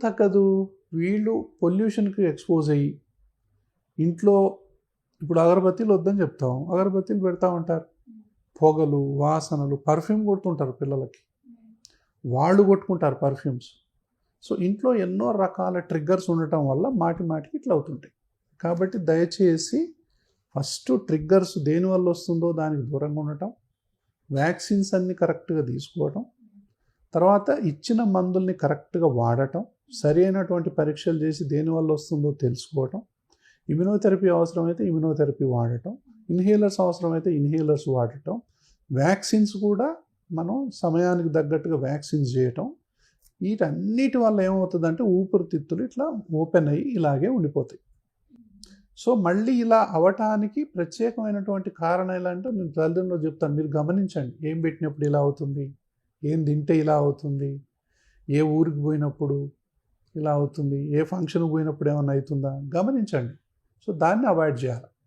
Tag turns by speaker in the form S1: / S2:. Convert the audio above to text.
S1: తగ్గదు. వీళ్ళు పొల్యూషన్‌కి ఎక్స్‌పోజ్ అయ్యి, ఇంట్లో ఇప్పుడు అగరబత్తీలు వద్దని చెప్తాం. అగరబత్తీలు పెడతా ఉంటారు. పొగలు, వాసనలు, పర్ఫ్యూమ్ కొడుతుంటారు పిల్లలకి. వాళ్ళు కొట్టుకుంటారు పర్ఫ్యూమ్స్. సో, ఇంట్లో ఎన్నో రకాల ట్రిగ్గర్స్ ఉండటం వల్ల మాటికి ఇట్లా అవుతుంటాయి. కాబట్టి దయచేసి ఫస్ట్ ట్రిగ్గర్స్ దేనివల్ల వస్తుందో దానికి దూరంగా ఉండటం, వ్యాక్సిన్స్ అన్నీ కరెక్ట్‌గా తీసుకోవటం, తర్వాత ఇచ్చిన మందుల్ని కరెక్ట్‌గా వాడటం, సరి అయినటువంటి పరీక్షలు చేసి దేనివల్ల వస్తుందో తెలుసుకోవటం, ఇమ్యునోథెరపీ అవసరమైతే ఇమ్యునోథెరపీ వాడటం, ఇన్హేలర్స్ అవసరమైతే ఇన్హేలర్స్ వాడటం, వ్యాక్సిన్స్ కూడా మనం సమయానికి తగ్గట్టుగా వ్యాక్సిన్స్ చేయటం. వీటన్నిటి వల్ల ఏమవుతుందంటే ఊపిరితిత్తులు ఇట్లా ఓపెన్ అయ్యి ఇలాగే ఉండిపోతాయి. సో, మళ్ళీ ఇలా అవ్వటానికి ప్రత్యేకమైనటువంటి కారణం ఎలా అంటే నేను తల్లిదండ్రులు చెప్తాను, మీరు గమనించండి. ఏం పెట్టినప్పుడు ఇలా అవుతుంది, ఏం తింటే ఇలా అవుతుంది, ఏ ఊరికి పోయినప్పుడు ఇలా అవుతుంది, ఏ ఫంక్షన్కి పోయినప్పుడు ఏమైనా అవుతుందా గమనించండి. సో, దాన్ని అవాయిడ్ చేయాలి.